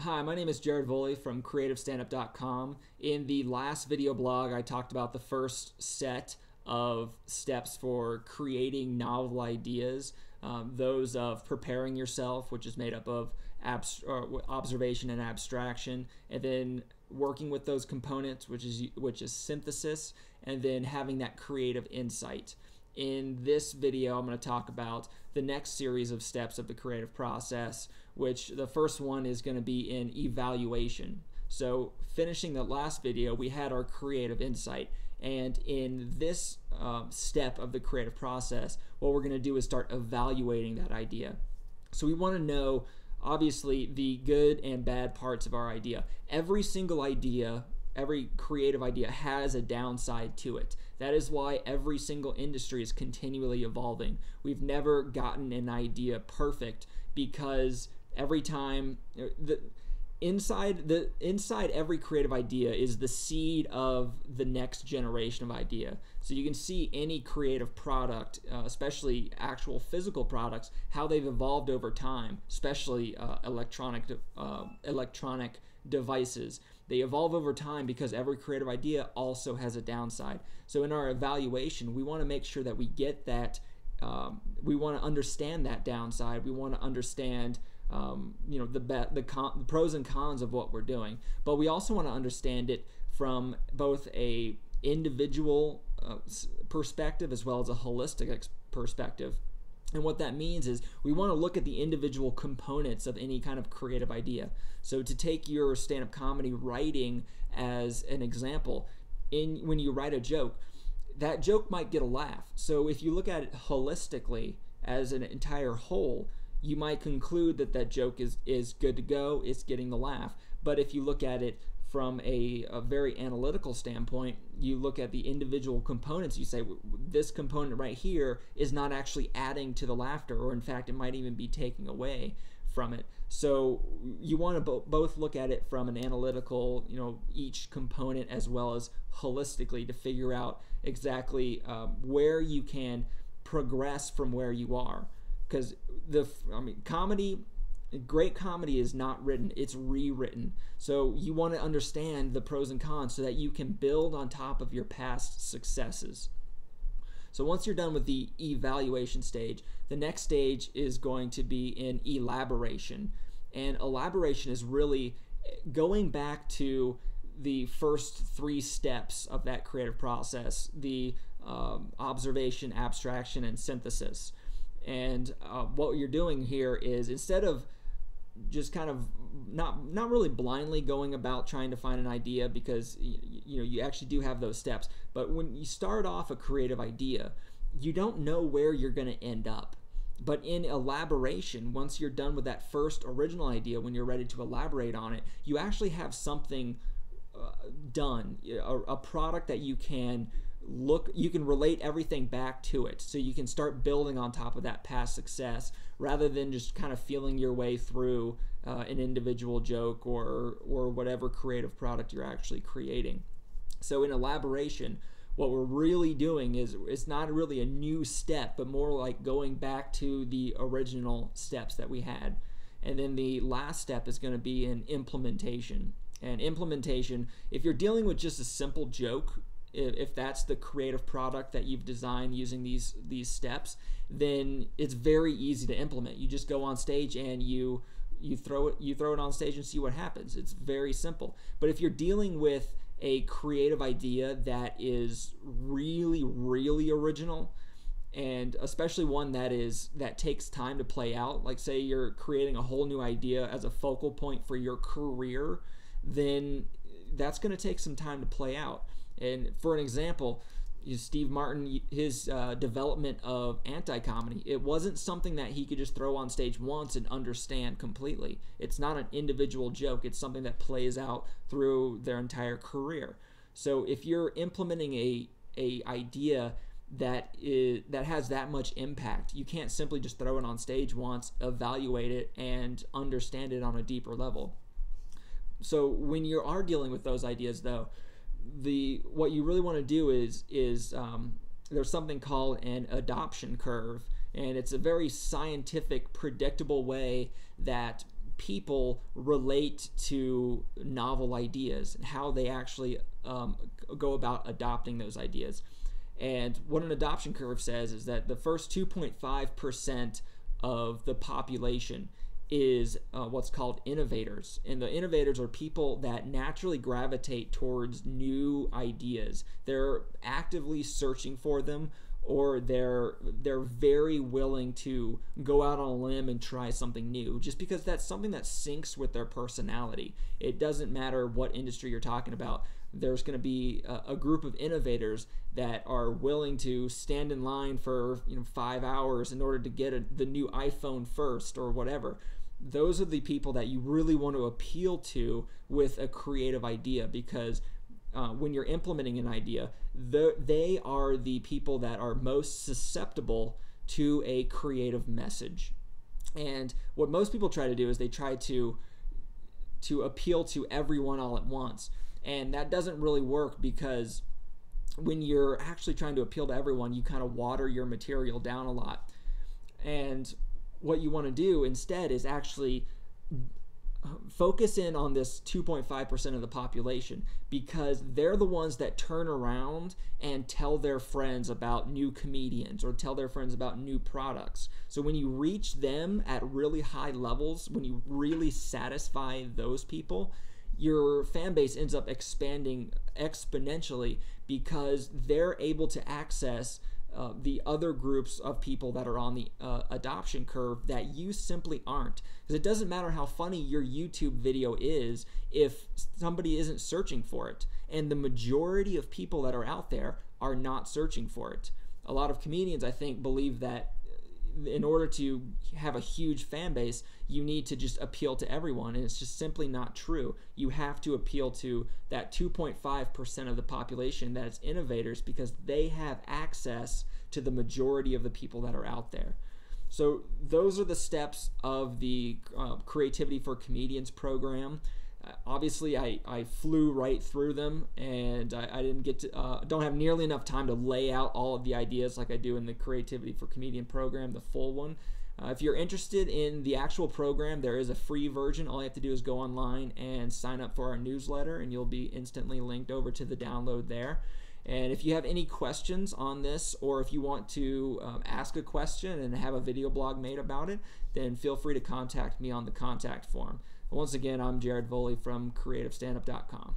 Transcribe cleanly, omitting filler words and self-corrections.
Hi, my name is Jared Voley from CreativeStandup.com. In the last video blog, I talked about the first set of steps for creating novel ideas, those of preparing yourself, which is made up of observation and abstraction, and then working with those components, which is synthesis, and then having that creative insight. In this video, I'm going to talk about the next series of steps of the creative process, which the first one is going to be in evaluation. So finishing the last video, we had our creative insight. And in this step of the creative process, what we're going to do is start evaluating that idea. So we want to know, obviously, the good and bad parts of our idea. Every single idea, every creative idea has a downside to it. That is why every single industry is continually evolving. We've never gotten an idea perfect, because every time inside every creative idea is the seed of the next generation of idea. So you can see any creative product, especially actual physical products, how they've evolved over time, especially electronic devices. They evolve over time because every creative idea also has a downside. So in our evaluation, we want to make sure that we get that, we want to understand that downside. We want to understand the pros and cons of what we're doing. But we also want to understand it from both a individual perspective as well as a holistic perspective. And what that means is we want to look at the individual components of any kind of creative idea. So to take your stand-up comedy writing as an example, when you write a joke, that joke might get a laugh. So if you look at it holistically as an entire whole, you might conclude that that joke is good to go, it's getting the laugh. But if you look at it from a very analytical standpoint, you look at the individual components, you say, this component right here is not actually adding to the laughter, or in fact, it might even be taking away from it. So you want to both look at it from an analytical, each component, as well as holistically, to figure out exactly where you can progress from where you are. Because great comedy is not written, it's rewritten. So you want to understand the pros and cons so that you can build on top of your past successes. So once you're done with the evaluation stage, the next stage is going to be in elaboration. And elaboration is really going back to the first three steps of that creative process, the observation, abstraction, and synthesis. And what you're doing here is, instead of just kind of not really blindly going about trying to find an idea, because you actually do have those steps, but when you start off a creative idea, you don't know where you're going to end up. But in elaboration, once you're done with that first original idea, when you're ready to elaborate on it, you actually have something done, a product that you can relate everything back to it, so you can start building on top of that past success, rather than just kind of feeling your way through an individual joke or whatever creative product you're actually creating. So in elaboration, what we're really doing is, it's not really a new step, but more like going back to the original steps that we had. And then the last step is going to be in implementation. And implementation, if you're dealing with just a simple joke, if that's the creative product that you've designed using these steps, then it's very easy to implement. You just go on stage and you throw it on stage and see what happens. It's very simple. But if you're dealing with a creative idea that is really, really original, and especially one that takes time to play out, like say you're creating a whole new idea as a focal point for your career, then that's going to take some time to play out. And for an example, Steve Martin, his development of anti-comedy, it wasn't something that he could just throw on stage once and understand completely. It's not an individual joke. It's something that plays out through their entire career. So if you're implementing a idea that has that much impact, you can't simply just throw it on stage once, evaluate it, and understand it on a deeper level. So when you are dealing with those ideas, though, what you really want to do is there's something called an adoption curve, and it's a very scientific, predictable way that people relate to novel ideas and how they actually go about adopting those ideas. And what an adoption curve says is that the first 2.5% of the population is what's called innovators. And the innovators are people that naturally gravitate towards new ideas. They're actively searching for them, or they're very willing to go out on a limb and try something new, just because that's something that syncs with their personality. It doesn't matter what industry you're talking about. There's going to be a group of innovators that are willing to stand in line for 5 hours in order to get the new iPhone first or whatever. Those are the people that you really want to appeal to with a creative idea, because when you're implementing an idea, they are the people that are most susceptible to a creative message. And what most people try to do is they try to appeal to everyone all at once. And that doesn't really work, because when you're actually trying to appeal to everyone, you kind of water your material down a lot. And what you want to do instead is actually focus in on this 2.5% of the population, because they're the ones that turn around and tell their friends about new comedians or tell their friends about new products. So when you reach them at really high levels, when you really satisfy those people, your fan base ends up expanding exponentially, because they're able to access the other groups of people that are on the adoption curve that you simply aren't. Because it doesn't matter how funny your YouTube video is if somebody isn't searching for it. And the majority of people that are out there are not searching for it. A lot of comedians, I think, believe that in order to have a huge fan base, you need to just appeal to everyone, and it's just simply not true. You have to appeal to that 2.5% of the population that is innovators, because they have access to the majority of the people that are out there. So those are the steps of the Creativity for Comedians program. Obviously, I flew right through them, and I didn't get to don't have nearly enough time to lay out all of the ideas like I do in the Creativity for Comedian program, the full one. If you're interested in the actual program, there is a free version. All you have to do is go online and sign up for our newsletter, and you'll be instantly linked over to the download there. And if you have any questions on this, or if you want to ask a question and have a video blog made about it, then feel free to contact me on the contact form. Once again, I'm Jared Voley from CreativeStandup.com.